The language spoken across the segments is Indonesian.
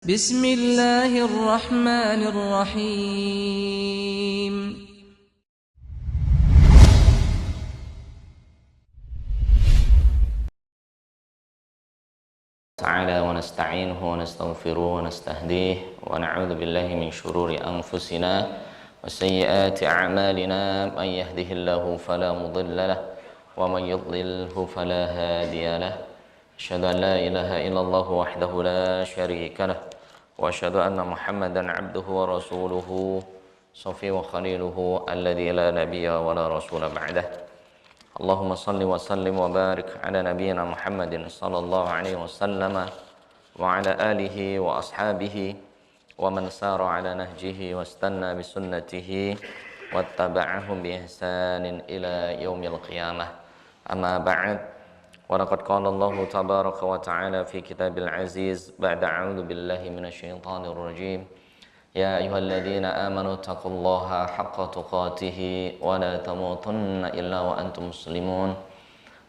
بسم الله الرحمن الرحيم تعالى ونستعينه ونستغفره ونستهديه ونعوذ بالله من شرور أنفسنا وسيئات أعمالنا من يهده الله فلا مضل له ومن يضلله فلا هادي له أشهد أن لا إله إلا الله وحده لا شريك له وأشهد أن محمدا عبده ورسوله صفي وخليله الذي لا نبي ولا رسول بعده اللهم صل وسلم وبارك على نبينا محمد صلى الله عليه وسلم وعلى آله وأصحابه ومن سار على نهجه واستنى بسنته واتبعهم بإحسان إلى يوم القيامة أما بعد ولقد قال الله تبارك وتعالى في كتاب العزيز بعد أعوذ بالله من الشيطان الرجيم يا أيها الذين آمنوا اتقوا الله حق تقاته ولا تموتن إلا وأنتم مسلمون.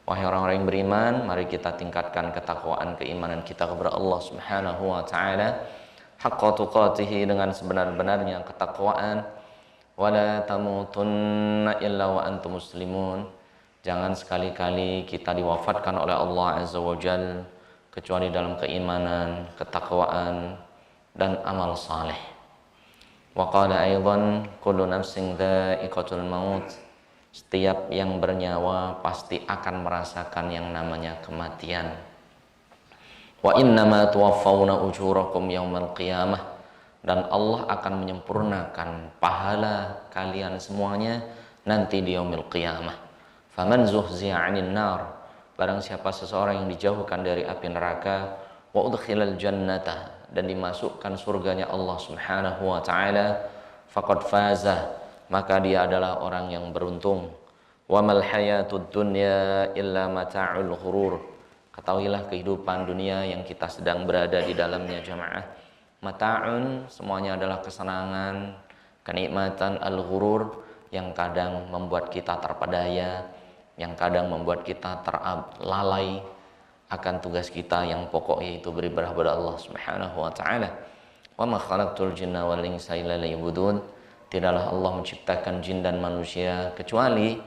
Wahai orang-orang yang beriman, mari kita tingkatkan ketakwaan keimanan kita kepada Allah Subhanahu wa taala haqqa tuqatih, dengan sebenar-benarnya ketakwaan. Wala tamutunna illa wa antum muslimun. Jangan sekali-kali kita diwafatkan oleh Allah Azza wa Jalla kecuali dalam keimanan, ketakwaan dan amal saleh. Wa qala aidan kullu nafsin dha'iqatul maut. Setiap yang bernyawa pasti akan merasakan yang namanya kematian. Wa innama tuwaffawna ujurakum yaumal qiyamah. Dan Allah akan menyempurnakan pahala kalian semuanya nanti di yaumil qiyamah. Faman zuhziya 'anil nar, barang siapa seseorang yang dijauhkan dari api neraka, wa udkhilal jannata, dan dimasukkan surganya Allah Subhanahu wa taala, faqad faza, maka dia adalah orang yang beruntung. Wa mal hayatud dunya illa mata'ul ghurur. Ketahuilah kehidupan dunia yang kita sedang berada di dalamnya jamaah, mata'un, semuanya adalah kesenangan, kenikmatan, al-ghurur, yang kadang membuat kita terpedaya, yang kadang membuat kita terlalai akan tugas kita yang pokok, yaitu beribadah kepada Allah Subhanahu wa taala. Wa ma khalaqtul jinna wal insa illa liya'budun. Tidaklah Allah menciptakan jin dan manusia kecuali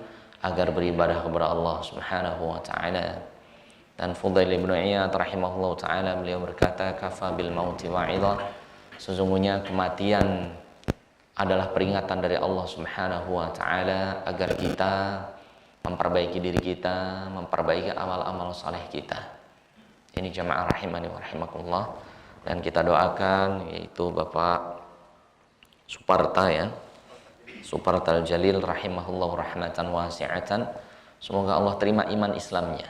agar beribadah kepada Allah Subhanahu wa taala. Dan Fudail bin Iyad rahimahullah taala, beliau berkata, kafa bil mauti wa'idha. Sesungguhnya kematian adalah peringatan dari Allah Subhanahu wa taala agar kita memperbaiki diri kita, memperbaiki amal-amal saleh kita. Ini jamaah rahimani wa rahimakumullah. Dan kita doakan yaitu Bapak Suparta, ya, Suparta Al-Jalil rahimahullah rahmatan wasi'atan. Semoga Allah terima iman Islamnya,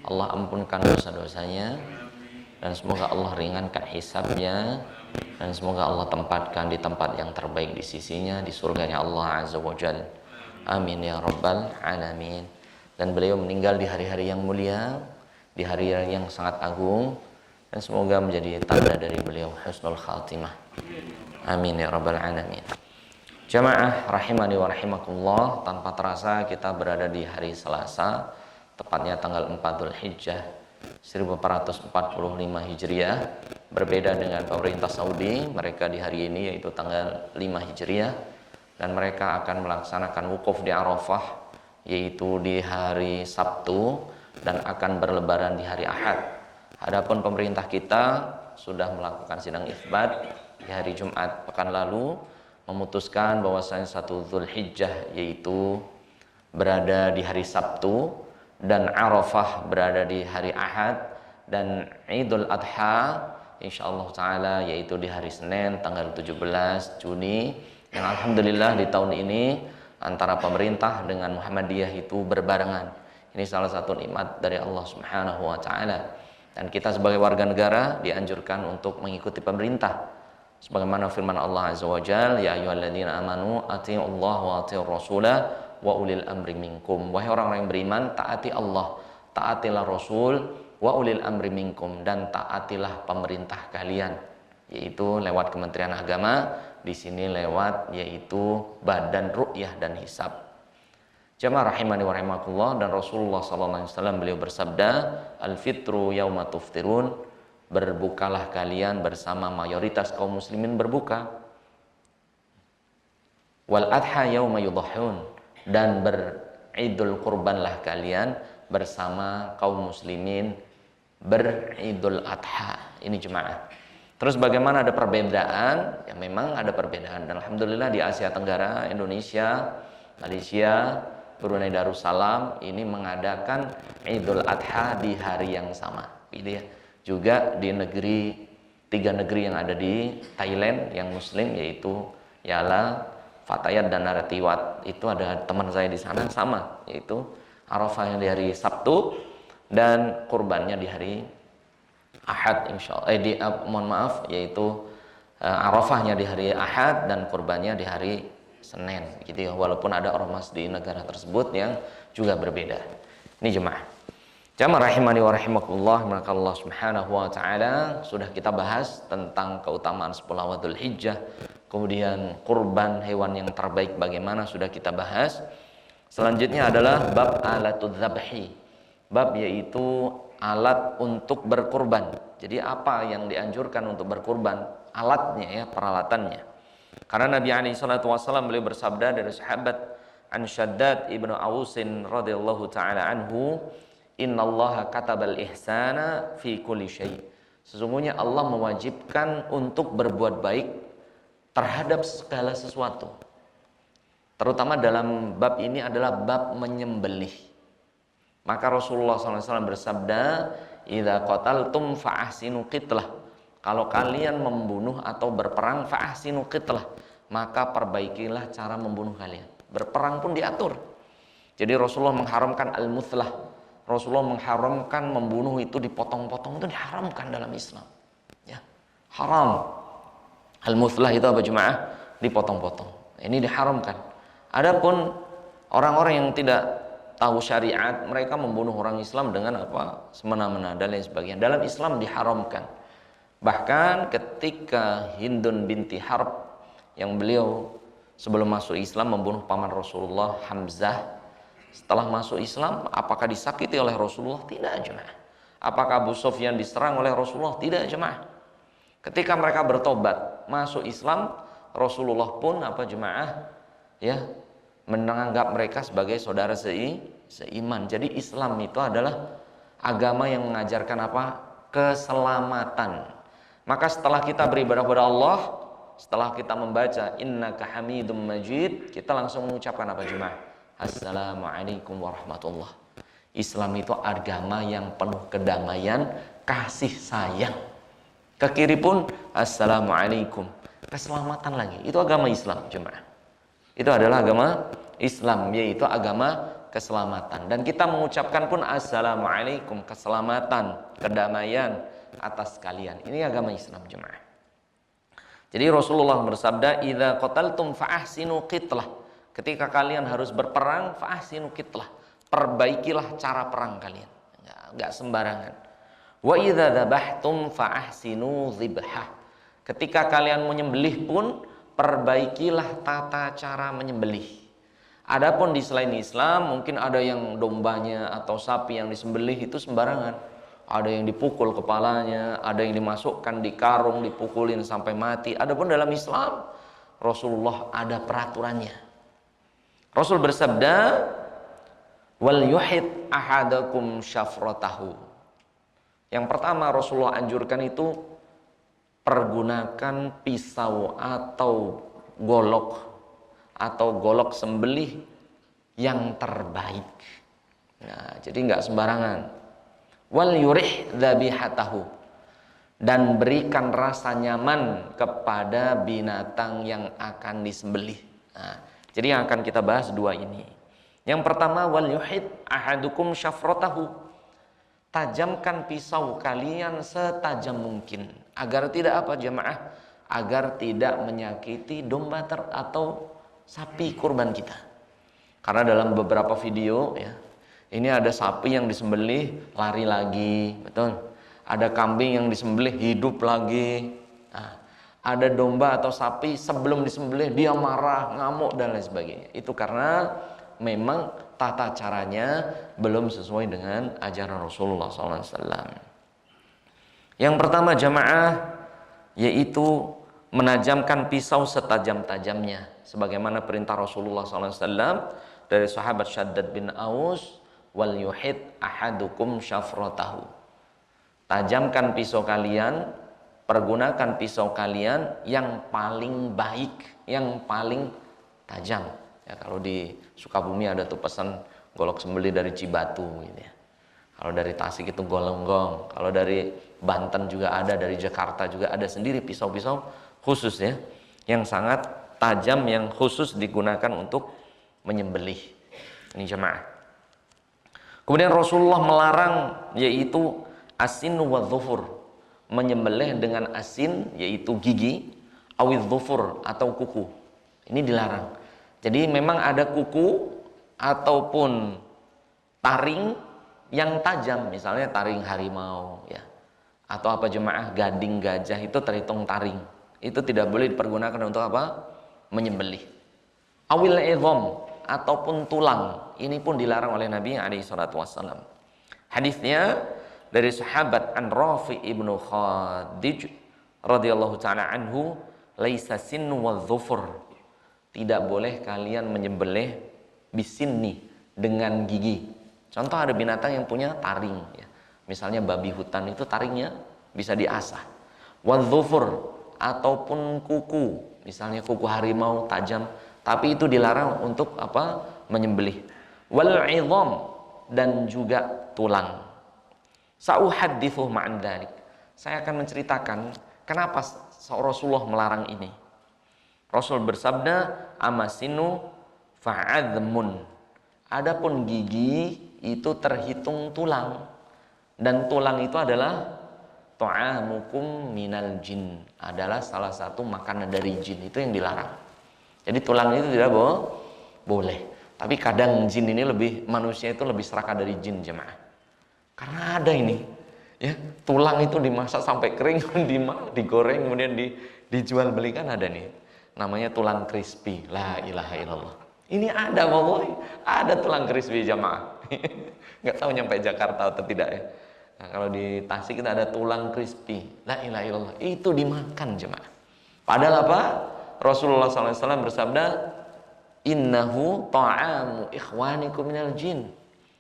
Allah ampunkan dosa-dosanya, dan semoga Allah ringankan hisabnya, dan semoga Allah tempatkan di tempat yang terbaik di sisinya, di surganya Allah Azza wa Jalla. Amin ya rabbal alamin. Dan beliau meninggal di hari-hari yang mulia, di hari yang sangat agung, dan semoga menjadi tanda dari beliau husnul khatimah. Amin ya rabbal alamin. Jamaah rahimani wa rahimakumullah, tanpa terasa kita berada di hari Selasa, tepatnya tanggal 4 Dzulhijjah 1445 Hijriah. Berbeda dengan pemerintah Saudi, mereka di hari ini yaitu tanggal 5 Hijriah, dan mereka akan melaksanakan wukuf di Arafah yaitu di hari Sabtu, dan akan berlebaran di hari Ahad. Adapun pemerintah kita sudah melakukan sidang isbat di hari Jumat pekan lalu, memutuskan bahwasanya 1 Dzulhijjah yaitu berada di hari Sabtu, dan Arafah berada di hari Ahad, dan Idul Adha insyaallah taala yaitu di hari Senin tanggal 17 Juni. Yang alhamdulillah di tahun ini antara pemerintah dengan Muhammadiyah itu berbarengan. Ini salah satu nikmat dari Allah Subhanahu wa taala. Dan kita sebagai warga negara dianjurkan untuk mengikuti pemerintah. Sebagaimana firman Allah Azza wa Jalla, ya ayyuhalladzina amanu atti'ullaha wa atti'ur rasulah wa ulil amri minkum. Wahai orang-orang yang beriman, taati Allah, taatilah Rasul, wa ulil amri minkum, dan taatilah pemerintah kalian, yaitu lewat Kementerian Agama, di sini lewat yaitu Badan Ru'yah dan Hisab. Jamaah rahimani wa rahimakumullah, dan Rasulullah sallallahu alaihi wasallam beliau bersabda, al fitru yauma tuftirun, berbukalah kalian bersama mayoritas kaum muslimin berbuka. Wal adha yauma yudhahun, dan beridul kurbanlah kalian bersama kaum muslimin beridul adha. Ini jemaah. Terus bagaimana ada perbedaan? Ya memang ada perbedaan. Dan alhamdulillah di Asia Tenggara, Indonesia, Malaysia, Brunei Darussalam ini mengadakan Idul Adha di hari yang sama. Gitu ya. Juga di tiga negeri yang ada di Thailand yang muslim, yaitu Yala, Fatayat dan Narathiwat. Itu ada teman saya di sana sama, yaitu Arafahnya di hari Sabtu dan kurbannya di hari Ahad, insyaallah. Yaitu Arafahnya di hari Ahad dan kurbannya di hari Senin, gitu ya. Walaupun ada ormas di negara tersebut yang juga berbeda. Ini jemaah. Jamaah rahimani wa rahimakumullah, maka Allah Subhanahu wa taala sudah kita bahas tentang keutamaan 10 awal Dzulhijjah. Kemudian kurban hewan yang terbaik bagaimana sudah kita bahas. Selanjutnya adalah bab alatul dzabhi. Bab yaitu alat untuk berkurban. Jadi apa yang dianjurkan untuk berkurban? Alatnya ya, peralatannya. Karena Nabi SAW beliau bersabda dari sahabat An Shaddad ibnu Ausin radhiyallahu taala anhu, innallaha katabal ihsana fi kulli syai. Sesungguhnya Allah mewajibkan untuk berbuat baik terhadap segala sesuatu. Terutama dalam bab ini adalah bab menyembelih. Maka Rasulullah SAW bersabda, idza qataltum fa ahsinu qitlah. Kalau kalian membunuh atau berperang, fa ahsinu qitlah, maka perbaikilah cara membunuh kalian. Berperang pun diatur. Jadi Rasulullah mengharamkan al-muthlah. Rasulullah mengharamkan membunuh itu dipotong-potong, itu diharamkan dalam Islam. Ya, haram. Al-muthlah itu apa jemaah? Dipotong-potong. Ini diharamkan. Adapun orang-orang yang tidak tahu syariat, mereka membunuh orang Islam dengan apa? Semena-mena dan lain sebagainya. Dalam Islam diharamkan. Bahkan ketika Hindun binti Harb yang beliau sebelum masuk Islam membunuh paman Rasulullah Hamzah, setelah masuk Islam apakah disakiti oleh Rasulullah? Tidak jemaah. Apakah Abu Sufyan diserang oleh Rasulullah? Tidak jemaah. Ketika mereka bertobat masuk Islam, Rasulullah pun apa jemaah? Ya, menganggap mereka sebagai saudara seiman. Jadi Islam itu adalah agama yang mengajarkan apa? Keselamatan. Maka setelah kita beribadah kepada Allah, setelah kita membaca innaka hamidum majid, kita langsung mengucapkan apa jemaah? Assalamualaikum warahmatullah. Islam itu agama yang penuh kedamaian, kasih sayang. Ke kiri pun assalamualaikum, keselamatan lagi. Itu agama Islam jemaah. Itu adalah agama Islam, yaitu agama keselamatan. Dan kita mengucapkan pun assalamualaikum, keselamatan, kedamaian atas kalian. Ini agama Islam jemaah. Jadi Rasulullah bersabda, idza qataltum fa ahsinu qitlah. Ketika kalian harus berperang, fa ahsinu qitlah. Perbaikilah cara perang kalian. Enggak sembarangan. Wa idza dzabhtum fa ahsinu dzibhah. Ketika kalian menyembelih pun perbaikilah tata cara menyembelih. Adapun di selain Islam mungkin ada yang dombanya atau sapi yang disembelih itu sembarangan. Ada yang dipukul kepalanya, ada yang dimasukkan di karung, dipukulin sampai mati. Adapun dalam Islam Rasulullah ada peraturannya. Rasul bersabda, wal yuhid ahadakum syafratahu. Yang pertama Rasulullah anjurkan itu pergunakan pisau atau golok sembelih yang terbaik. Nah, jadi nggak sembarangan. Wal yurih dzabihatahu, dan berikan rasa nyaman kepada binatang yang akan disembelih. Nah, jadi yang akan kita bahas dua ini. Yang pertama wal yuhid ahadukum syafratahu. Tajamkan pisau kalian setajam mungkin agar tidak apa jemaah? Agar tidak menyakiti domba atau sapi kurban kita. Karena dalam beberapa video ya, ini ada sapi yang disembelih lari lagi, betul. Ada kambing yang disembelih hidup lagi. Nah, ada domba atau sapi sebelum disembelih dia marah, ngamuk dan lain sebagainya. Itu karena memang tata caranya belum sesuai dengan ajaran Rasulullah SAW. Yang pertama jamaah, yaitu menajamkan pisau setajam-tajamnya, sebagaimana perintah Rasulullah SAW dari sahabat Syaddad bin Aus, wal yuhid ahadukum syafratahu. Tajamkan pisau kalian, pergunakan pisau kalian yang paling baik, yang paling tajam. Ya, kalau di Sukabumi ada tuh pesan golok sembeli dari Cibatu gitu ya. Kalau dari Tasik itu golonggong, kalau dari Banten juga ada, dari Jakarta juga ada sendiri pisau-pisau khusus ya, yang sangat tajam, yang khusus digunakan untuk menyembelih. Ini jemaah. Kemudian Rasulullah melarang yaitu asin wa dhufur, menyembelih dengan asin yaitu gigi, awidh dhufur atau kuku. Ini dilarang. Jadi memang ada kuku ataupun taring yang tajam, misalnya taring harimau ya. Atau apa jemaah, gading gajah itu terhitung taring. Itu tidak boleh dipergunakan untuk apa? Menyembelih. Awil idham ataupun tulang, ini pun dilarang oleh Nabi SAW. Hadisnya dari sahabat An Rafi ibnu Khadij radhiyallahu taala anhu, laisa sinnu wadh-dhufur, tidak boleh kalian menyembelih bisinni, dengan gigi. Contoh ada binatang yang punya taring ya. Misalnya babi hutan itu taringnya bisa diasah. Wadh-dhufur ataupun kuku, misalnya kuku harimau tajam, tapi itu dilarang untuk apa? Menyembelih. Wal idham, dan juga tulang. Sa'uhaddithu ma'an dzalik. Saya akan menceritakan kenapa Rasulullah melarang ini. Rasul bersabda, amasinu fa'admun. Adapun gigi itu terhitung tulang, dan tulang itu adalah ta'amukum minal jin, adalah salah satu makanan dari jin, itu yang dilarang. Jadi tulang itu tidak boleh. Tapi kadang jin ini lebih, manusia itu lebih serakah dari jin jemaah. Karena ada ini, ya, tulang itu dimasak sampai kering, digoreng, kemudian dijual belikan, ada nih. Namanya tulang crispy. La ilaha illallah. Ini ada, wallahi, ada tulang crispy jamaah. Nggak tahu nyampe Jakarta atau tidak ya. Nah, kalau di Tasik kita ada tulang crispy. La ilaha illallah. Itu dimakan jemaah. Padahal apa? Rasulullah SAW bersabda, innahu ta'amu ikhwanikum minal jin.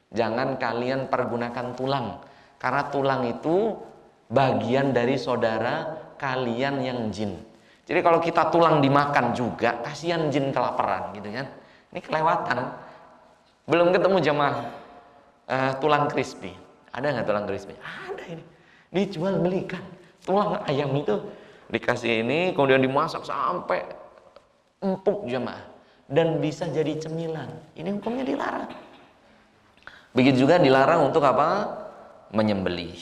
Jangan kalian pergunakan tulang, karena tulang itu bagian dari saudara kalian yang jin. Jadi kalau kita tulang dimakan juga, kasihan jin kelaparan gitu kan. Ini kelewatan. Belum ketemu jamaah tulang crispy. Ada nggak tulang crispy? Ada ini. Dijual belikan. Tulang ayam itu dikasih ini, kemudian dimasak sampai empuk jamaah, dan bisa jadi cemilan. Ini hukumnya dilarang. Begitu juga dilarang untuk apa? Menyembelih.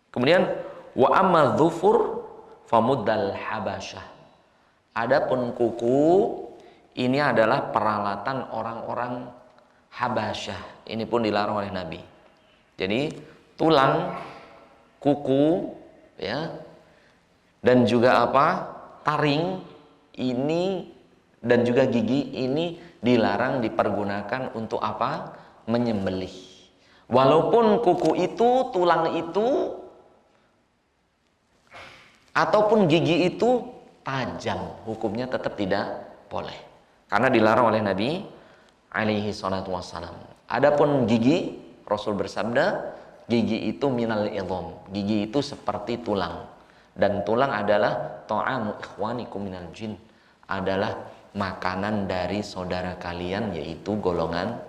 Kemudian wa amma dhufur famuddal habasyah. Adapun kuku, ini adalah peralatan orang-orang Habasyah. Ini pun dilarang oleh Nabi. Jadi tulang, kuku, ya, dan juga apa? Taring ini dan juga gigi ini dilarang dipergunakan untuk apa? Menyembelih. Walaupun kuku itu, tulang itu, ataupun gigi itu tajam, hukumnya tetap tidak boleh, karena dilarang oleh Nabi alaihi salatu wassalam. Adapun gigi, Rasul bersabda, gigi itu minal idham, gigi itu seperti tulang, dan tulang adalah ta'amu ikhwanikum minal jin, adalah makanan dari saudara kalian, yaitu golongan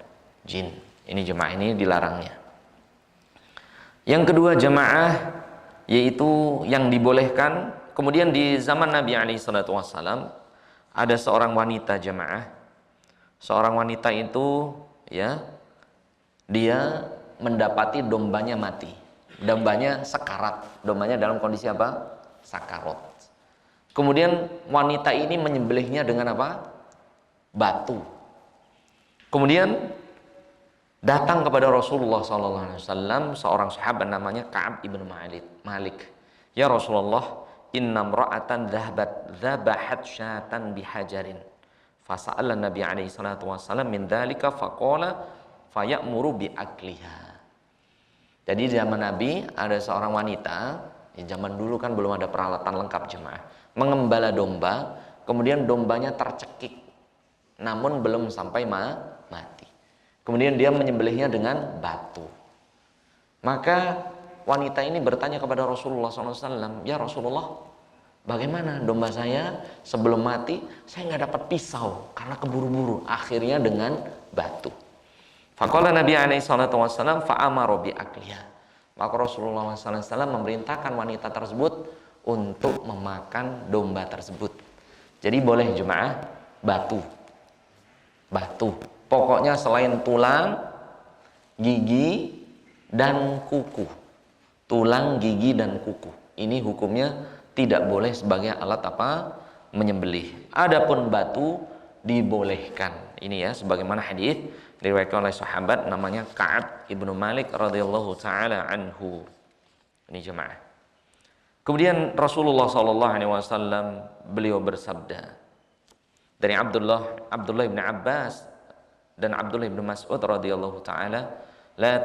jin. Ini jemaah, ini dilarangnya. Yang kedua jemaah, yaitu yang dibolehkan. Kemudian di zaman Nabi SAW ada seorang wanita jemaah. Seorang wanita itu ya, dia mendapati dombanya mati. Dombanya sekarat. Dombanya dalam kondisi apa? Sakarat. Kemudian wanita ini menyembelihnya dengan apa? Batu. Kemudian datang kepada Rasulullah SAW seorang sahabat namanya Ka'ab ibn Malik. Ya Rasulullah, inna mra'atan dhabahat syatan bihajarin. Fasa'ala Nabi alaihi salatu wassalam min dhalika faqala faya'muru bi'akliha. Jadi di zaman Nabi ada seorang wanita Ya, zaman dulu kan belum ada peralatan lengkap jemaah. Mengembala domba, kemudian dombanya tercekik, namun belum sampai mati. Kemudian dia menyembelihnya dengan batu. Maka wanita ini bertanya kepada Rasulullah SAW, ya Rasulullah, bagaimana domba saya sebelum mati? Saya nggak dapat pisau karena keburu-buru. Akhirnya dengan batu. Faqala Nabi SAW fa'amara bi'akliha. Maka Rasulullah SAW memerintahkan wanita tersebut untuk memakan domba tersebut. Jadi boleh jemaah batu. Pokoknya selain tulang, gigi, dan kuku. Tulang, gigi, dan kuku. Ini hukumnya tidak boleh sebagai alat apa? Menyembelih. Adapun batu dibolehkan. Ini ya sebagaimana hadis diriwayatkan oleh sahabat namanya Ka'ab ibnu Malik radhiyallahu taala anhu. Ini jemaah. Kemudian Rasulullah SAW beliau bersabda dari Abdullah bin Abbas dan Abdullah bin Mas'ud radhiyallahu taala, la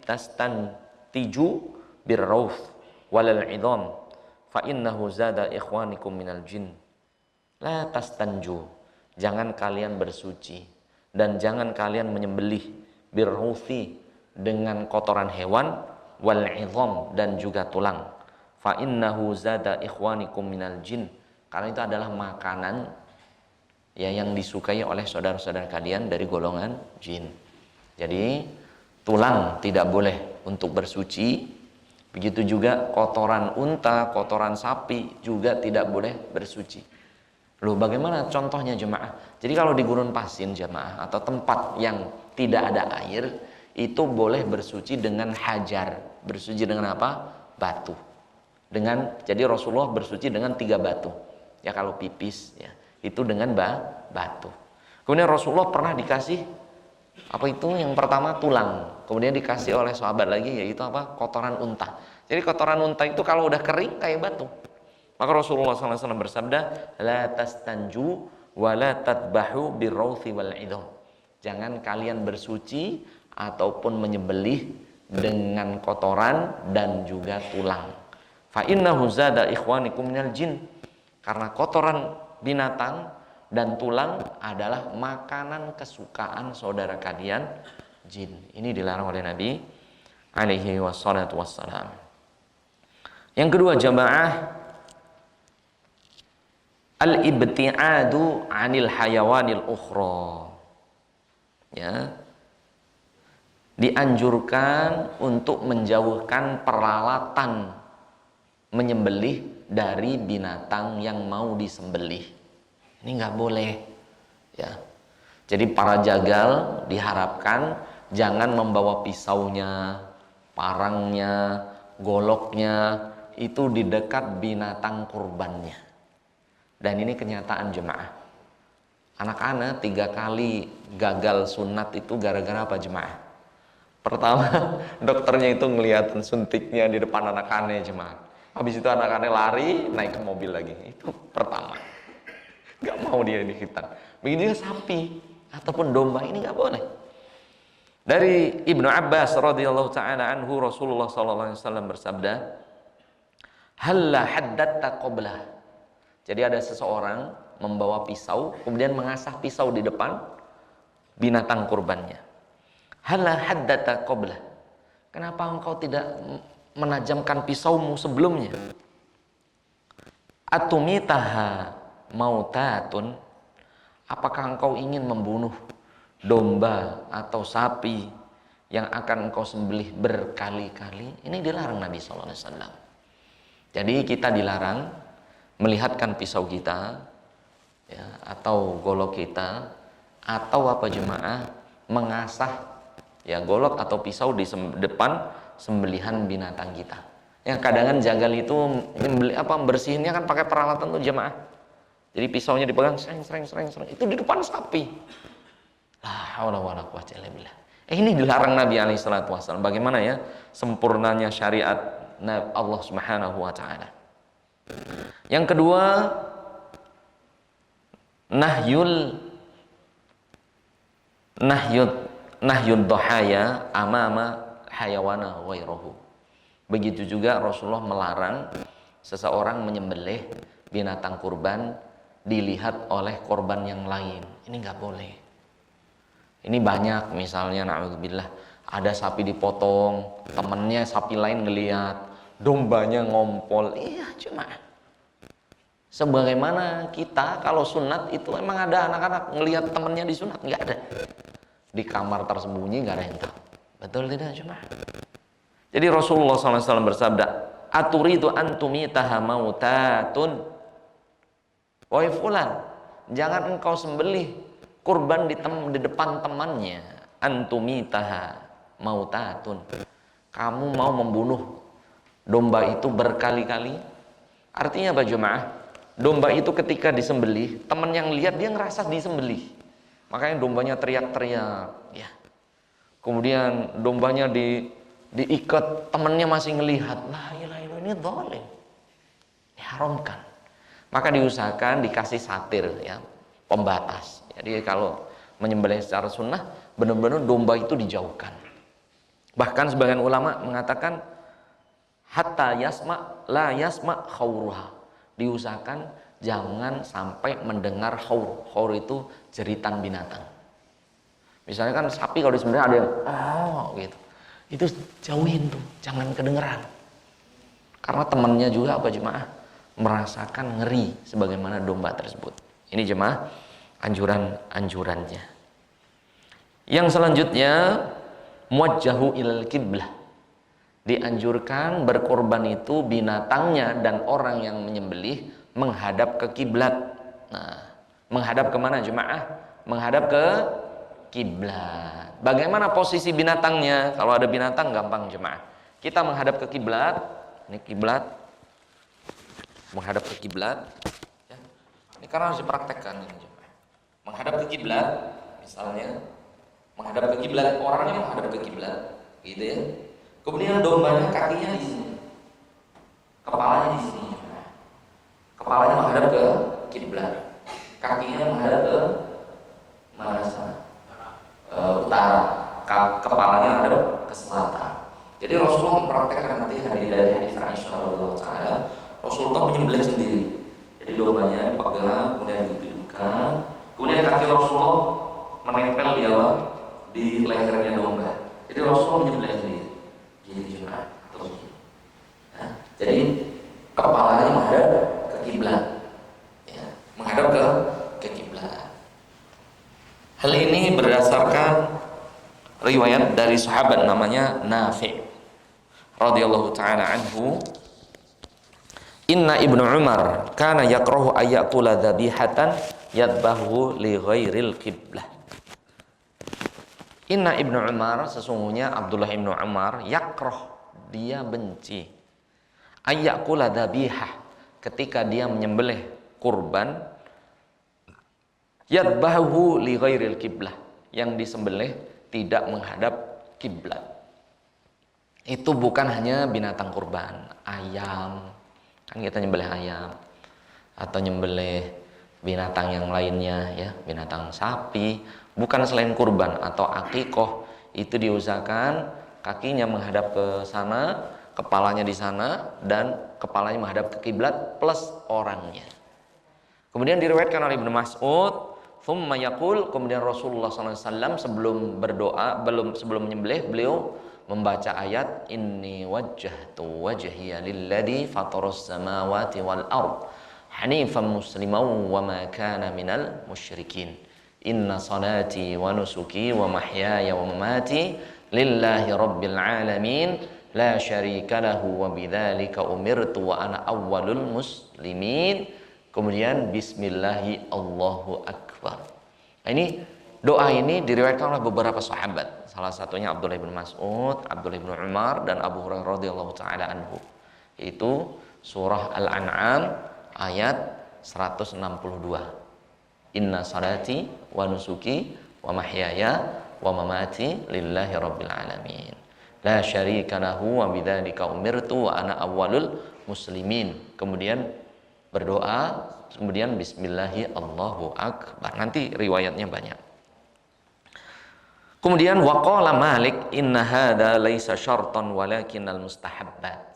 tastantiju birrawth walal idham fa innahu zada ikhwanikum minal jin. La tastanju, jangan kalian bersuci dan jangan kalian menyembelih birrawthi dengan kotoran hewan, wal idham dan juga tulang. Fa innahu zada ikhwanikum minal jin, karena itu adalah makanan ya yang disukai oleh saudara-saudara kalian dari golongan jin. Jadi tulang tidak boleh untuk bersuci, begitu juga kotoran unta, kotoran sapi juga tidak boleh bersuci. Loh, bagaimana contohnya jemaah? Jadi kalau di gurun pasir jemaah atau tempat yang tidak ada air, itu boleh bersuci dengan hajar. Bersuci dengan apa? Batu. Jadi Rasulullah bersuci dengan 3 batu. Ya kalau pipis ya, itu dengan batu. Kemudian Rasulullah pernah dikasih apa itu? Yang pertama tulang, kemudian dikasih oleh sahabat lagi yaitu apa? Kotoran unta. Jadi kotoran unta itu kalau udah kering kayak batu. Maka Rasulullah SAW bersabda, la tastanju wa la tadbahu birrawthi wal idham. Jangan kalian bersuci ataupun menyembelih dengan kotoran dan juga tulang. Fa innahu zada ikhwanikum minal jin. Karena kotoran binatang dan tulang adalah makanan kesukaan saudara kalian jin. Ini dilarang oleh Nabi alaihi wassalatu wassalam. Yang kedua jamaah, al-ibti'adu 'anil hayawanil ukhra. Ya. Dianjurkan untuk menjauhkan peralatan menyembelih dari binatang yang mau disembelih. Ini nggak boleh. Ya. Jadi para jagal diharapkan jangan membawa pisaunya, parangnya, goloknya itu di dekat binatang kurbannya. Dan ini kenyataan jemaah. Anak-anak 3 kali gagal sunat itu gara-gara apa jemaah? Pertama, dokternya itu ngeliatin suntiknya di depan anak-anak jemaah. Habis itu anak-anak lari naik ke mobil lagi. Itu pertama. Gak mau dia dihitan. Begitu juga sapi ataupun domba ini gak boleh. Dari Ibnu Abbas radhiyallahu taala anhu, Rasulullah sallallahu alaihi wasallam bersabda, "Halla haddatta qablah." Jadi ada seseorang membawa pisau, kemudian mengasah pisau di depan binatang kurbannya. Halla haddatta qablah. Kenapa engkau tidak menajamkan pisaumu sebelumnya? Atumitaha mautatun. Apakah engkau ingin membunuh domba atau sapi yang akan engkau sembelih berkali-kali? Ini dilarang Nabi SAW. Jadi kita dilarang melihatkan pisau kita ya, atau golok kita, atau apa jemaah, mengasah ya golok atau pisau di depan sembelihan binatang kita. Ya kadang-kadang jagal itu bersihinnya kan pakai peralatan tuh jemaah. Jadi pisaunya dipegang sering itu di depan sapi. La haula wala quwwata illa billah. Ini dilarang Nabi alaihi salatu wasallam. Bagaimana ya sempurnanya syariat Allah Subhanahu wa taala. Yang kedua, nahyud dhahaya amama hayawana ghairahu. Begitu juga Rasulullah melarang seseorang menyembelih binatang kurban dilihat oleh korban yang lain. Ini nggak boleh. Ini banyak, misalnya na'udzubillah, ada sapi dipotong, temennya sapi lain ngelihat, dombanya ngompol. Iya, cuma sebagaimana kita kalau sunat itu emang ada anak-anak ngelihat temennya di sunat, nggak ada. Di kamar tersembunyi nggak ada yang tahu. Betul tidak cuma? Jadi Rasulullah SAW bersabda, aturidu antumitaha mautatun. Wahai fulan, jangan engkau sembelih kurban di depan temannya. Antumitaha mautatun. Kamu mau membunuh domba itu berkali-kali. Artinya apa jemaah? Domba itu ketika disembelih, teman yang lihat dia ngerasa disembelih. Makanya dombanya teriak-teriak, ya. Kemudian dombanya diikat, temannya masih ngelihat. La ilaha illallah, ini zalim. Diharamkan. Maka diusahakan dikasih satir, ya, pembatas. Jadi kalau menyembelih secara sunnah, benar-benar domba itu dijauhkan. Bahkan sebagian ulama mengatakan hatta yasma la yasma khawruha. Diusahakan jangan sampai mendengar khaur. Khaur itu jeritan binatang. Misalnya kan sapi kalau disembelih ada yang gitu. Itu jauhin tuh, jangan kedengeran. Karena temannya juga apa jemaah merasakan ngeri sebagaimana domba tersebut. Ini jemaah anjurannya. Yang selanjutnya muwajjahu ilal qiblah. Dianjurkan berkorban itu binatangnya dan orang yang menyembelih menghadap ke kiblat. Nah, menghadap kemana jemaah? Menghadap ke kiblat. Bagaimana posisi binatangnya? Kalau ada binatang gampang jemaah. Kita menghadap ke kiblat. Ini kiblat. Menghadap ke kiblat. Ya. Ini karena harus dipraktekkan ini jemaah. Menghadap ke kiblat, misalnya menghadap ke kiblat, orangnya menghadap ke kiblat, gitu ya. Kemudian dombanya kakinya di sini, kepalanya di sini. Kepalanya menghadap ke kiblat, kakinya menghadap ke mana sana? Utara, kepalanya menghadap ke selatan. Jadi Rasulullah mempraktekkan nanti dari hadis Aisyah radhiyallahu taala, Rasulullah menyembelih sendiri. Jadi dombanya dipegang, kemudian didudukkan, kemudian kaki Rasulullah menempel di lehernya domba. Jadi Rasulullah menyembelih sendiri. Jadi kepalanya menghadap ke kiblat, ya, menghadap ke kiblat. Hal ini berdasarkan riwayat dari sahabat namanya Nafi' radhiyallahu taala anhu. Inna Ibnu Umar kana yakrahu ayyakula dzabihatan yadbahu li ghairil qiblah. Inna Ibnu Umar, sesungguhnya Abdullah Ibnu Umar, yakrah, dia benci, ayyakula dzabihah, ketika dia menyembelih kurban, yadbahu li ghairil qiblah, yang disembelih tidak menghadap kiblat. Itu bukan hanya binatang kurban, ayam, kan kita nyembelih ayam, atau nyembelih binatang yang lainnya, ya, binatang sapi, bukan selain kurban atau akikoh, itu diusahakan kakinya menghadap ke sana, kepalanya di sana, dan kepalanya menghadap ke kiblat plus orangnya. Kemudian diriwayatkan oleh Ibnu Mas'ud, thumma yaqul, kemudian Rasulullah SAW sebelum berdoa, sebelum menyembelih, beliau membaca ayat inni wajjahtu wajhiya lilladzi fataras samawati wal ard hanifan musliman wa ma kana minal musyrikin. Inna salati wa nusuki wa mahyaya wa mamati lillahi rabbil alamin la syarika lahu wa bidzalika umirtu wa ana awwalul muslimin. Kemudian bismillahi Allahu akbar. Nah, ini doa ini diriwayatkan oleh beberapa sahabat. Salah satunya Abdullah bin Mas'ud, Abdullah bin Umar, dan Abu Hurairah radhiyallahu taala anhu. Yaitu surah Al-An'am ayat 162. Inna salati wa nusuki wa mahyaya wa mamati lillahi rabbil alamin. La syarika lahu wa bidzalika umirtu wa ana awwalul muslimin. Kemudian berdoa, kemudian bismillahi Allahu akbar. Nanti riwayatnya banyak. Kemudian waqala Malik inna hadza laisa syartan walakinnal mustahabbat.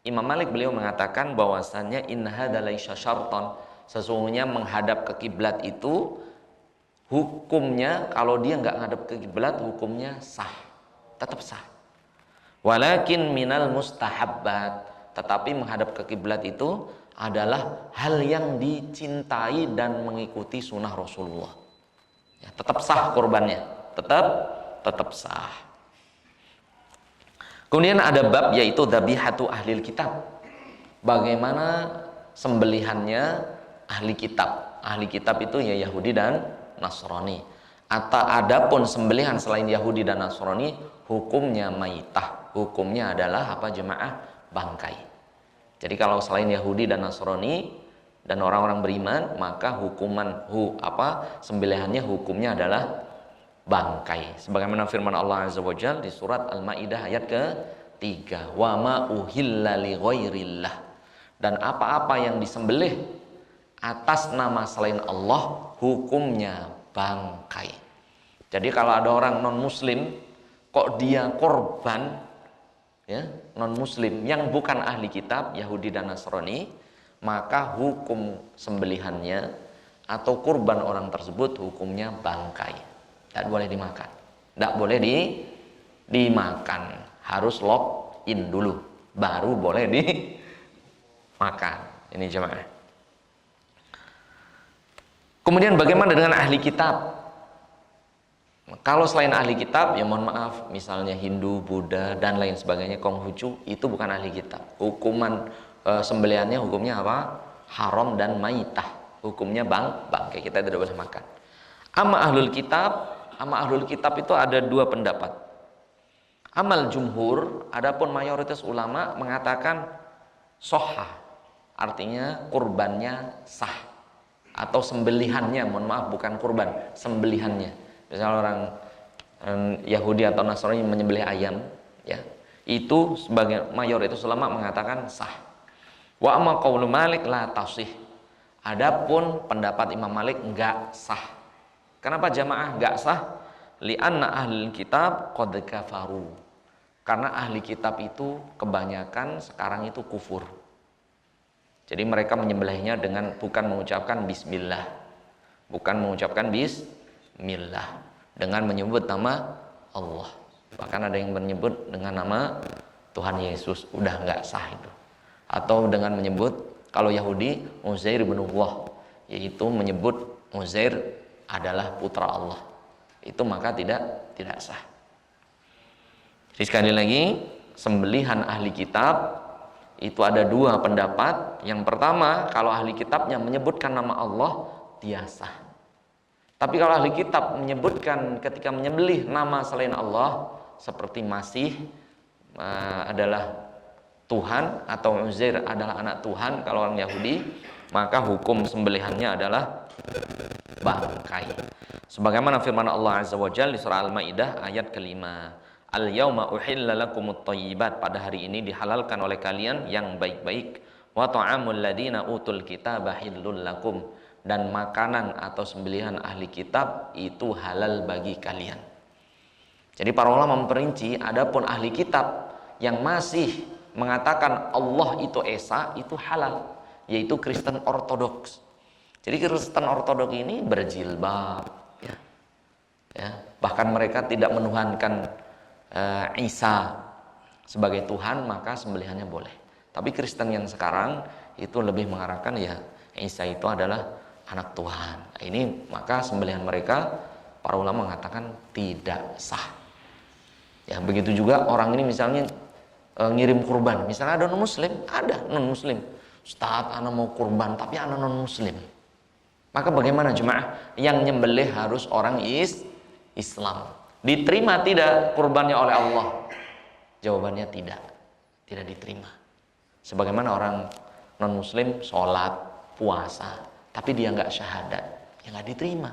Imam Malik beliau mengatakan bahwasannya inna hadza laisa syartan, sesungguhnya menghadap ke kiblat itu hukumnya kalau dia enggak ngadap ke kiblat hukumnya sah, tetap sah. Walakin minal mustahabbat, tetapi menghadap ke kiblat itu adalah hal yang dicintai dan mengikuti sunnah Rasulullah. Ya, tetap sah kurbannya, tetap sah. Kemudian ada bab yaitu dzabihatu ahlil kitab. Bagaimana sembelihannya ahli kitab? Ahli kitab itu ya Yahudi dan Nasrani. Adapun sembelihan selain Yahudi dan Nasrani hukumnya maitah. Hukumnya adalah apa jemaah? Bangkai. Jadi kalau selain Yahudi dan Nasrani dan orang-orang beriman, maka sembelihannya hukumnya adalah bangkai. Sebagaimana firman Allah Azza wa Jalla di surat Al-Maidah ayat ke-3, wa ma uhilla li ghairillah, dan apa-apa yang disembelih atas nama selain Allah hukumnya bangkai. Jadi kalau ada orang non muslim kok dia korban, ya, non muslim yang bukan ahli kitab Yahudi dan Nasrani, maka hukum sembelihannya atau kurban orang tersebut hukumnya bangkai. Tidak boleh dimakan, tidak boleh dimakan, harus lock in dulu baru boleh dimakan. Ini jemaah. Kemudian bagaimana dengan ahli kitab? Kalau selain ahli kitab, ya mohon maaf, misalnya Hindu, Buddha dan lain sebagainya, Konghucu, itu bukan ahli kitab. Hukuman sembelihannya hukumnya apa? Haram dan maitah. Hukumnya bangkai, kita tidak boleh makan. Ama ahlul kitab itu ada dua pendapat. Amal jumhur, adapun mayoritas ulama mengatakan sohah, artinya kurbannya sah, atau sembelihannya, mohon maaf bukan kurban, sembelihannya. Misalnya orang Yahudi atau Nasrani menyembelih ayam, ya, itu sebagai mayoritas ulama mengatakan sah. Wa amma qaulu Malik la tasih. Adapun pendapat Imam Malik enggak sah. Kenapa jamaah enggak sah? Li'anna ahli kitab qad kafaru. Karena ahli kitab itu kebanyakan sekarang itu kufur. Jadi mereka menyembelihnya dengan bukan mengucapkan bismillah. Bukan mengucapkan bismillah, dengan menyebut nama Allah. Bahkan ada yang menyebut dengan nama Tuhan Yesus, udah nggak sah itu. Atau dengan menyebut, kalau Yahudi Uzair bin Allah, yaitu menyebut Uzair adalah putra Allah, itu maka tidak sah. Jadi sekali lagi, sembelihan ahli kitab itu ada dua pendapat. Yang pertama, kalau ahli kitabnya menyebutkan nama Allah, dia sah. Tapi kalau ahli kitab menyebutkan ketika menyembelih nama selain Allah, seperti Masih adalah Tuhan atau Uzair adalah anak Tuhan kalau orang Yahudi, maka hukum sembelihannya adalah bangkai. Sebagaimana firman Allah Azza wa Jalla di surah Al-Maidah ayat ke-5, Al-yauma uhilla lakumut thayyibat, pada hari ini dihalalkan oleh kalian yang baik-baik, wa ta'amul ladina utul kitaba hillul lakum, dan makanan atau sembelihan ahli kitab itu halal bagi kalian. Jadi para ulama memperinci, adapun ahli kitab yang masih mengatakan Allah itu esa, itu halal, yaitu Kristen Ortodoks. Jadi Kristen Ortodoks ini berjilbab, ya. Bahkan mereka tidak menuhankan Isa sebagai Tuhan, maka sembelihannya boleh. Tapi Kristen yang sekarang itu lebih mengarahkan ya Isa itu adalah anak Tuhan. Ini maka sembelihan mereka para ulama mengatakan tidak sah. Ya, begitu juga orang ini misalnya ngirim kurban, misalnya ada non muslim, Ustaz, ana mau kurban tapi ana non muslim. Maka bagaimana jemaah? Yang nyembelih harus orang Islam. Diterima tidak kurbannya oleh Allah? Jawabannya tidak diterima. Sebagaimana orang non muslim sholat, puasa, tapi dia nggak syahadat, ya nggak diterima.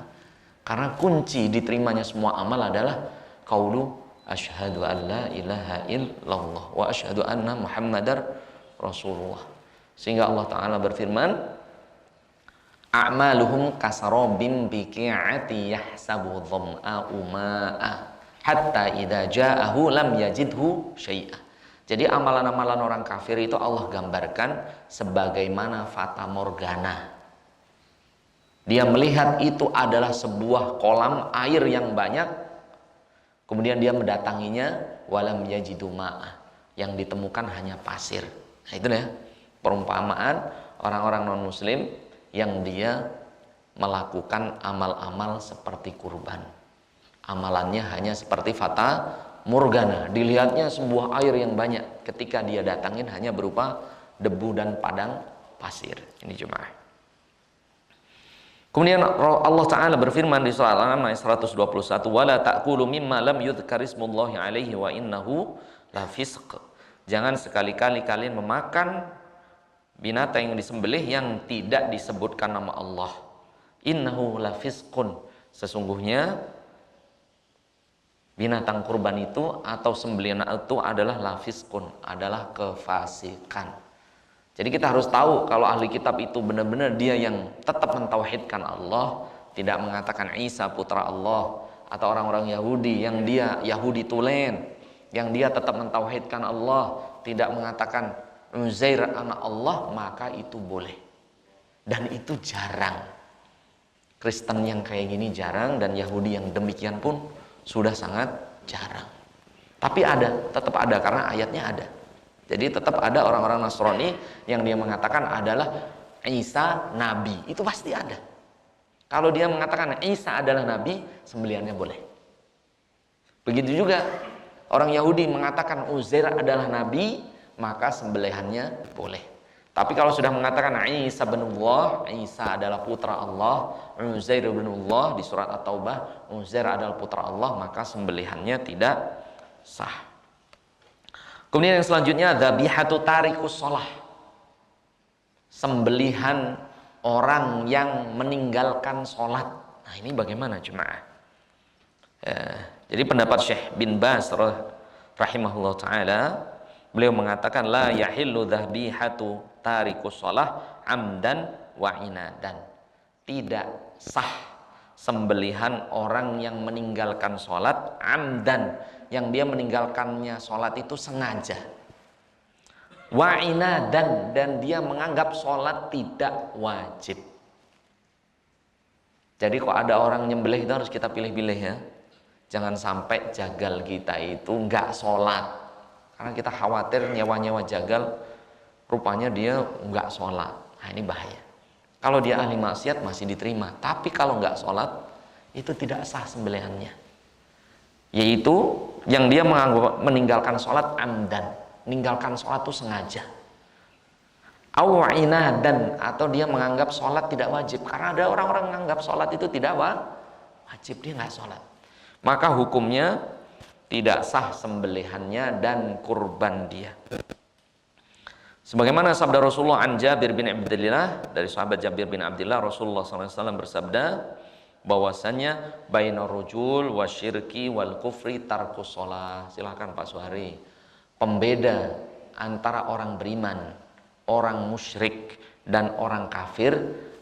Karena kunci diterimanya semua amal adalah qaulu asyhadu an la ilaha illallah wa asyhadu anna muhammadar rasulullah. Sehingga Allah Ta'ala berfirman, a'maluhum kasarabim biqi'ati yahsabu dhama'u ma'a, hatta idza ja'ahu lam yajidhu syai'a. Jadi amalan-amalan orang kafir itu Allah gambarkan sebagaimana fata morgana. Dia melihat itu adalah sebuah kolam air yang banyak, kemudian dia mendatanginya, walam yajidu ma'ah, yang ditemukan hanya pasir. Nah itu ya perumpamaan orang-orang non muslim yang dia melakukan amal-amal seperti kurban. Amalannya hanya seperti fata morgana, dilihatnya sebuah air yang banyak, ketika dia datangin hanya berupa debu dan padang pasir. Ini jemaah. Kemudian Allah Ta'ala berfirman di surah Al-An'am ayat 121, wala ta'kulu mimma lam yudhkar ismullahi alaihi wa innahu lafisq. Jangan sekali-kali kalian memakan binatang yang disembelih yang tidak disebutkan nama Allah. Innahu lafisqun. Sesungguhnya binatang kurban itu atau sembelihan itu adalah lafisqun, adalah kefasikan. Jadi kita harus tahu kalau ahli kitab itu benar-benar dia yang tetap mentauhidkan Allah, tidak mengatakan Isa putra Allah, atau orang-orang Yahudi yang dia Yahudi tulen, yang dia tetap mentauhidkan Allah, tidak mengatakan Uzair anak Allah, maka itu boleh. Dan itu jarang. Kristen yang kayak gini jarang, dan Yahudi yang demikian pun sudah sangat jarang. Tapi ada, tetap ada karena ayatnya ada. Jadi tetap ada orang-orang Nasrani yang dia mengatakan adalah Isa Nabi. Itu pasti ada. Kalau dia mengatakan Isa adalah Nabi, sembelihannya boleh. Begitu juga orang Yahudi mengatakan Uzair adalah Nabi, maka sembelihannya boleh. Tapi kalau sudah mengatakan Isa bin Allah, Isa adalah putra Allah, Uzair bin Allah di surat At-Taubah, Uzair adalah putra Allah, maka sembelihannya tidak sah. Kemudian yang selanjutnya dzabihatu tarikus shalah. Sembelihan orang yang meninggalkan sholat. Nah ini bagaimana jemaah? Jadi pendapat Syekh bin Baz rahimahullah ta'ala, beliau mengatakan la yahillu dzabihatu tarikus shalah amdan wa inadan. Tidak sah sembelihan orang yang meninggalkan sholat amdan, yang dia meninggalkannya sholat itu sengaja, wa inadan, dan dia menganggap sholat tidak wajib. Jadi kok ada orang nyembelih itu harus kita pilih-pilih ya. Jangan sampai jagal kita itu nggak sholat, karena kita khawatir nyewa-nyewa jagal rupanya dia nggak sholat. Nah ini bahaya. Kalau dia ahli maksiat masih diterima, tapi kalau nggak sholat itu tidak sah sembelihannya. Yaitu yang dia meninggalkan sholat amdan, meninggalkan sholat itu sengaja. Awa'ina, dan atau dia menganggap sholat tidak wajib, karena ada orang-orang menganggap sholat itu tidak wajib, dia nggak sholat, maka hukumnya tidak sah sembelihannya dan kurban dia. Sebagaimana sabda Rasulullah an Jabir bin Abdillah, dari sahabat Jabir bin Abdillah, Rasulullah SAW bersabda bahwasanya bainar rujul wasyirki wal kufri tarkus shalah. Silahkan Pak Suhari. Pembeda antara orang beriman, orang musyrik, dan orang kafir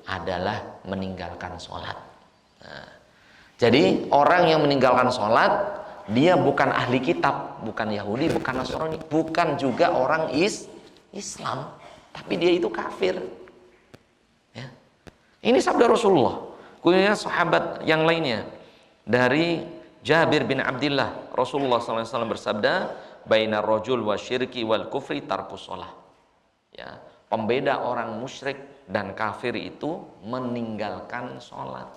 adalah meninggalkan sholat. Nah, jadi orang yang meninggalkan sholat, dia bukan ahli kitab, bukan Yahudi, bukan Nasrani, bukan juga orang Islam, tapi dia itu kafir. Ya. Ini sabda Rasulullah. Kemudian sahabat yang lainnya dari Jabir bin Abdillah, Rasulullah SAW bersabda, bainar rajul wasyirki wal kufri tarkus shalah. Ya, pembeda orang musyrik dan kafir itu meninggalkan sholat.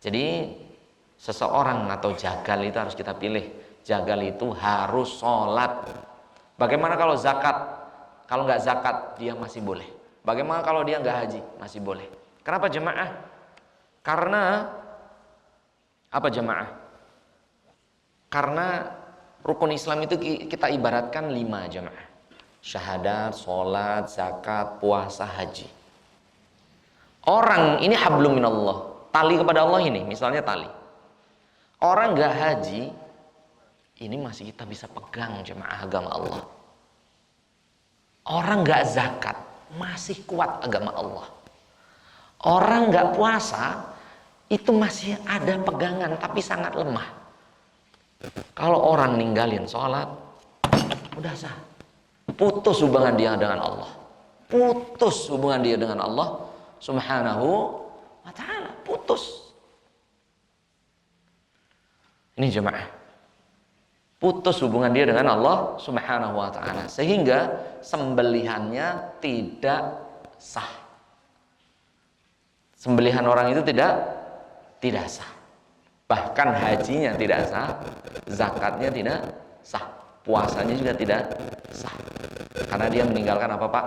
Jadi seseorang atau jagal itu harus kita pilih. Jagal itu harus sholat. Bagaimana kalau zakat? Kalau nggak zakat dia masih boleh. Bagaimana kalau dia nggak haji? Masih boleh. Kenapa jemaah? Karena apa jemaah? Karena rukun Islam itu kita ibaratkan 5 jemaah. Syahadat, sholat, zakat, puasa, haji. Orang ini hablum minallah, tali kepada Allah ini, misalnya tali. Orang nggak haji, ini masih kita bisa pegang jemaah agama Allah. Orang nggak zakat, masih kuat agama Allah. Orang nggak puasa, itu masih ada pegangan tapi sangat lemah. Kalau orang ninggalin sholat, udah sah. Putus hubungan dia dengan Allah. Putus hubungan dia dengan Allah Subhanahu wa ta'ala. Putus. Ini jemaah. Putus hubungan dia dengan Allah Subhanahu wa ta'ala. Sehingga sembelihannya tidak sah. Sembelihan orang itu tidak sah. Bahkan hajinya tidak sah, zakatnya tidak sah, puasanya juga tidak sah. Karena dia meninggalkan apa Pak?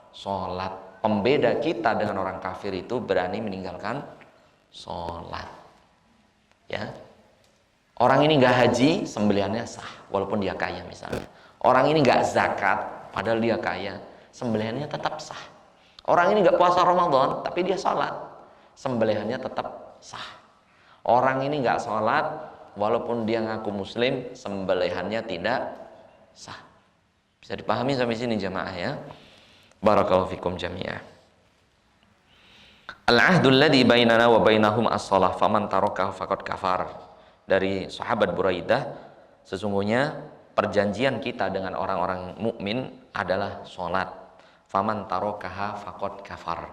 Sholat. Pembeda kita dengan orang kafir itu berani meninggalkan sholat. Ya. Orang ini nggak haji, sembelihannya sah, walaupun dia kaya misalnya. Orang ini nggak zakat, padahal dia kaya, sembelihannya tetap sah. Orang ini nggak puasa Ramadan, tapi dia sholat, sembelihannya tetap sah. Orang ini nggak sholat, walaupun dia ngaku muslim, sembelihannya tidak sah. Bisa dipahami sampai sini jamaah ya. Barakallahu fikum jami'ah. Al-ahdul ladzi bainana wa bainahum as-shalah faman taraka faqad kafar. Dari sahabat Buraidah, sesungguhnya perjanjian kita dengan orang-orang mukmin adalah sholat. Faman tarakaha faqad kafar.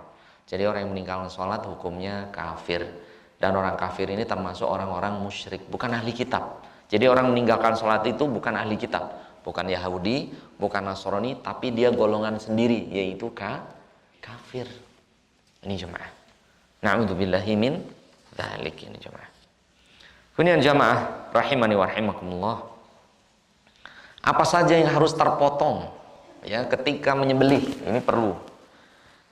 Jadi orang yang meninggalkan sholat hukumnya kafir. Dan orang kafir ini termasuk orang-orang musyrik, bukan ahli kitab. Jadi orang meninggalkan sholat itu bukan ahli kitab, bukan Yahudi, bukan Nasrani, tapi dia golongan sendiri, yaitu kafir. Ini jemaah. Na'udzubillahi min dzalik, ini jemaah. Kemudian jemaah rahimani wa rahimakumullah. Apa saja yang harus terpotong ya ketika menyembelih? Ini perlu.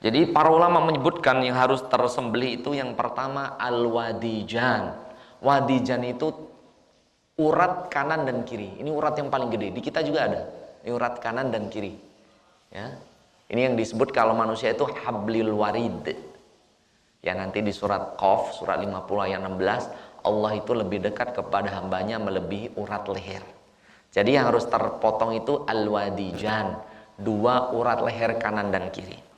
Jadi para ulama menyebutkan yang harus tersembelih itu yang pertama al-wadijan. Wadijan itu urat kanan dan kiri. Ini urat yang paling gede. Di kita juga ada. Ini urat kanan dan kiri. Ya. Ini yang disebut kalau manusia itu hablil warid. Ya nanti di surat Qaf, surat 50 ayat 16, Allah itu lebih dekat kepada hambanya melebihi urat leher. Jadi yang harus terpotong itu al-wadijan. Dua urat leher kanan dan kiri.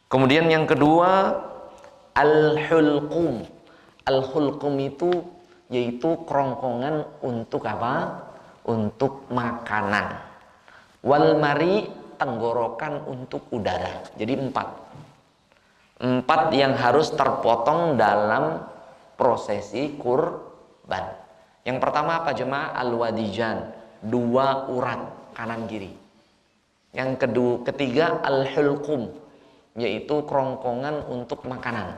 Kemudian yang kedua al-hulqum. Al-hulqum itu yaitu kerongkongan untuk apa? Untuk makanan. Wal mari, tenggorokan untuk udara. Jadi empat yang harus terpotong dalam prosesi kurban. Yang pertama apa jemaah? Al-wadijan, dua urat kanan kiri. Yang ketiga al-hulqum, yaitu kerongkongan untuk makanan.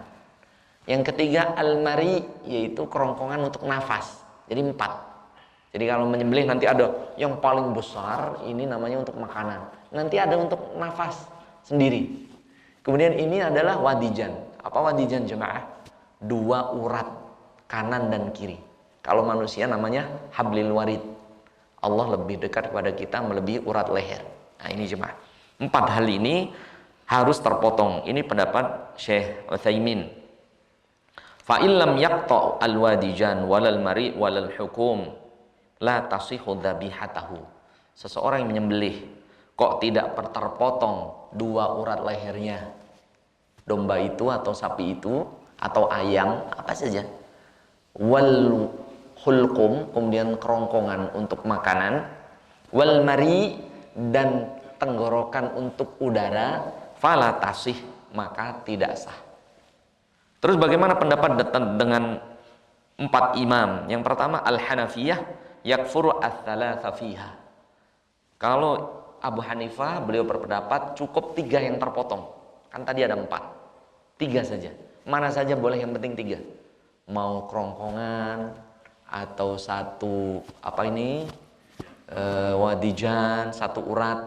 Yang ketiga al-mari, yaitu kerongkongan untuk nafas. Jadi 4. Jadi kalau menyembelih nanti ada yang paling besar, ini namanya untuk makanan. Nanti ada untuk nafas sendiri. Kemudian ini adalah wadijan. Apa wadijan jemaah? Dua urat kanan dan kiri. Kalau manusia namanya hablil warid. Allah lebih dekat kepada kita melebihi urat leher. Nah ini jemaah. 4 hal ini harus terpotong. Ini pendapat Syekh Utsaimin. Fa illam yaqta' al-wadijan walal mari walal hukum la tasihhu dzabihatahu. Seseorang yang menyembelih kok tidak terpotong dua urat lehernya, domba itu atau sapi itu atau ayam apa saja, wal hulqum, kemudian kerongkongan untuk makanan, wal mari, dan tenggorokan untuk udara, fala tasih, maka tidak sah. Terus bagaimana pendapat dengan 4 imam? Yang pertama al-Hanafiyah, yakfuru ats-tsalatsa fiha. Kalau Abu Hanifah beliau berpendapat cukup 3 yang terpotong. Kan tadi ada 4. 3 saja. Mana saja boleh, yang penting 3. Mau kerongkongan atau satu wadijan, satu urat,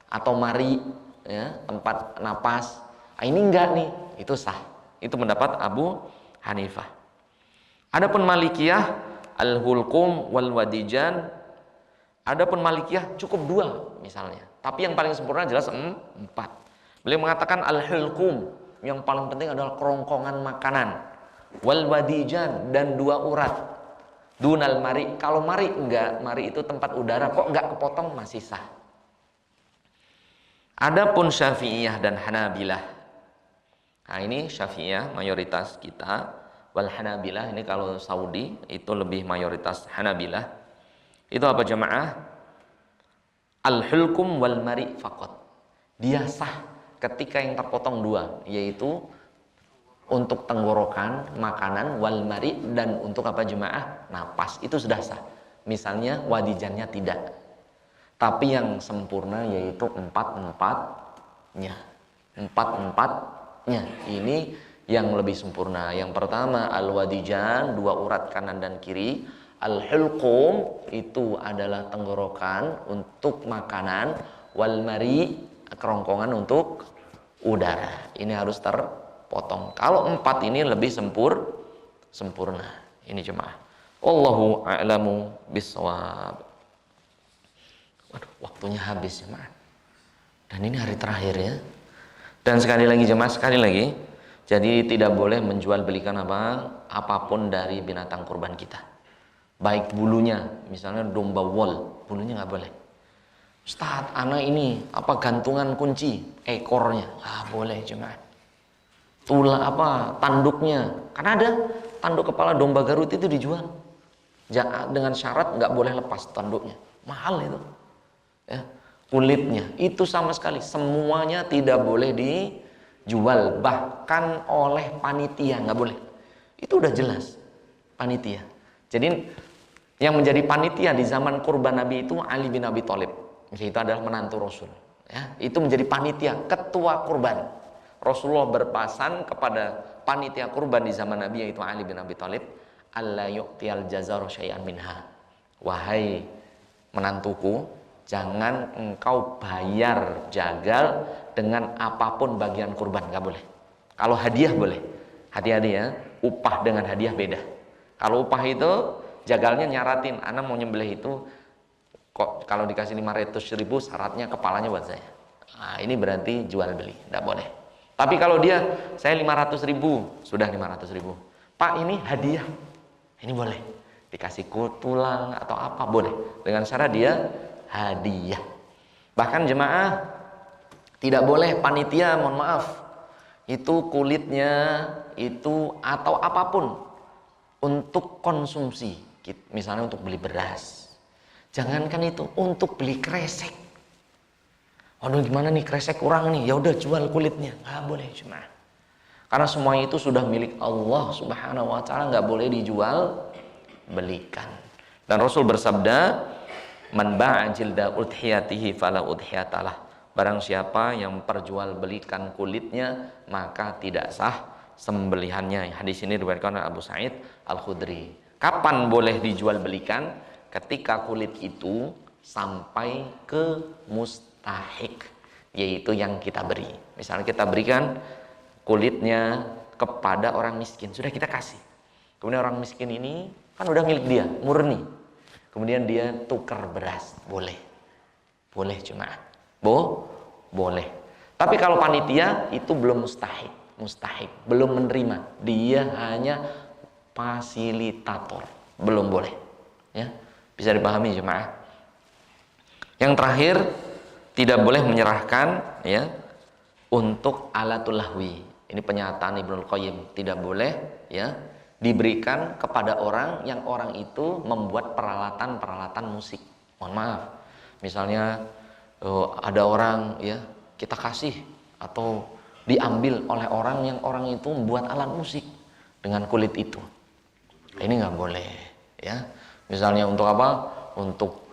atau mari ya, tempat napas. Ini enggak nih, itu sah. Itu pendapat Abu Hanifah. Adapun Malikiyah al-hulqum wal wadijan. Adapun Malikiyah cukup 2 misalnya. Tapi yang paling sempurna jelas 4. Beliau mengatakan al-hulqum, yang paling penting adalah kerongkongan makanan. Wal wadijan, dan 2 urat. Dunal mari. Kalau mari enggak, mari itu tempat udara, kok enggak kepotong, masih sah. Adapun Syafi'iyah dan Hanabilah. Nah ini Syafi'iyah mayoritas kita wal Hanabilah, ini kalau Saudi itu lebih mayoritas Hanabilah. Itu apa jamaah? Al-hulkum wal mari faqat. Dia sah ketika yang terpotong dua, yaitu untuk tenggorokan, makanan, wal mari, dan untuk apa jemaah? Napas. Itu sudah sah. Misalnya wadijannya tidak. Tapi yang sempurna yaitu empat-empatnya. Empat-empatnya. Ini yang lebih sempurna. Yang pertama al-wadijan, dua urat kanan dan kiri. Al-hulqum itu adalah tenggorokan untuk makanan, wal mari kerongkongan untuk udara. Ini harus terpotong. Kalau empat ini lebih sempurna. Ini jemaah. Wallahu a'lamu bissawab. Waduh, waktunya habis jemaah. Dan ini hari terakhir ya. Dan sekali lagi jemaah, sekali lagi. Jadi tidak boleh menjual belikan apapun dari binatang kurban kita. Baik bulunya, misalnya domba wol, bulunya nggak boleh. Ustaz, anak ini gantungan kunci ekornya, boleh jemaah. Tulang tanduknya, karena ada tanduk kepala domba Garut itu dijual. Dengan syarat nggak boleh lepas tanduknya, mahal itu. Ya, kulitnya itu sama sekali semuanya tidak boleh dijual, bahkan oleh panitia nggak boleh. Itu udah jelas panitia. Jadi yang menjadi panitia di zaman kurban Nabi itu Ali bin Abi Thalib. Itu adalah menantu Rasul. Ya, itu menjadi panitia, ketua kurban. Rasulullah berpesan kepada panitia kurban di zaman Nabi yaitu Ali bin Abi Thalib, "Alla yu'tiyal jazar syai'an minha." Wahai menantuku, jangan engkau bayar jagal dengan apapun bagian kurban, nggak boleh. Kalau hadiah boleh. Hadiah upah dengan hadiah beda. Kalau upah itu jagalnya nyaratin, anak mau nyembelih itu kok kalau dikasih 500.000 syaratnya kepalanya buat saya. Nah, ini berarti jual beli, tidak boleh. Tapi kalau dia saya 500.000, sudah 500.000. Pak, ini hadiah. Ini boleh. Dikasih tulang atau apa boleh. Dengan syarat dia hadiah. Bahkan jemaah tidak boleh panitia, mohon maaf. Itu kulitnya itu atau apapun untuk konsumsi. Misalnya untuk beli beras. Jangankan itu, untuk beli kresek. Waduh, gimana nih kresek kurang nih? Ya udah jual kulitnya. Nggak boleh cuma. Karena semua itu sudah milik Allah Subhanahu wa taala, nggak boleh dijual belikan. Dan Rasul bersabda, "Man ba'a jilda udhiyatihi fala udhiyatalah." Barang siapa yang perjualbelikan kulitnya, maka tidak sah sembelihannya. Hadis ini diriwayatkan oleh Abu Sa'id Al-Khudri. Kapan boleh dijual belikan? Ketika kulit itu sampai ke mustahik, yaitu yang kita beri. Misalnya kita berikan kulitnya kepada orang miskin, sudah kita kasih. Kemudian orang miskin ini kan udah milik dia, murni. Kemudian dia tukar beras, boleh. Boleh cuma. Boleh. Tapi kalau panitia itu belum mustahik, belum menerima. Dia hanya fasilitator, belum boleh. Ya, bisa dipahami jemaah. Yang terakhir, tidak boleh menyerahkan ya untuk alatul lahwi. Ini pernyataan Ibnul Qayyim, tidak boleh ya diberikan kepada orang yang orang itu membuat peralatan musik. Mohon maaf. Misalnya ada orang ya kita kasih atau diambil oleh orang yang orang itu membuat alat musik dengan kulit itu. Ini nggak boleh ya. Misalnya untuk apa? Untuk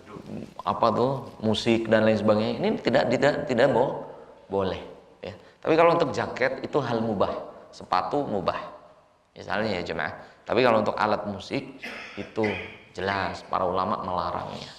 musik dan lain sebagainya. Ini tidak boleh ya. Tapi kalau untuk jaket itu hal mubah, sepatu mubah. Misalnya ya jemaah. Tapi kalau untuk alat musik itu jelas para ulama melarangnya.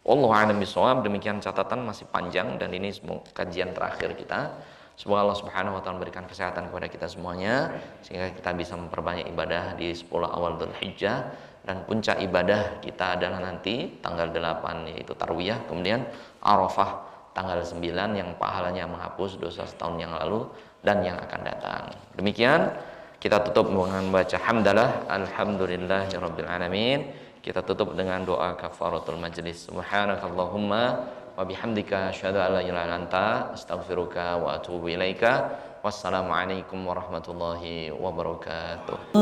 Wallahu a'lam bishawab. Demikian catatan, masih panjang dan ini kajian terakhir kita. Semoga Allah Subhanahu wa taala memberikan kesehatan kepada kita semuanya sehingga kita bisa memperbanyak ibadah di 10 awal Dzulhijjah, dan puncak ibadah kita adalah nanti tanggal 8 yaitu Tarwiyah, kemudian Arafah tanggal 9 yang pahalanya menghapus dosa setahun yang lalu dan yang akan datang. Demikian kita tutup dengan baca hamdalah alhamdulillahirabbil alamin. Kita tutup dengan doa kafaratul majlis. Subhanakallahumma wa bihamdika asyhadu an la ilaha illa anta astaghfiruka wa atubu ilaika. Wassalamualaikum warahmatullahi wabarakatuh.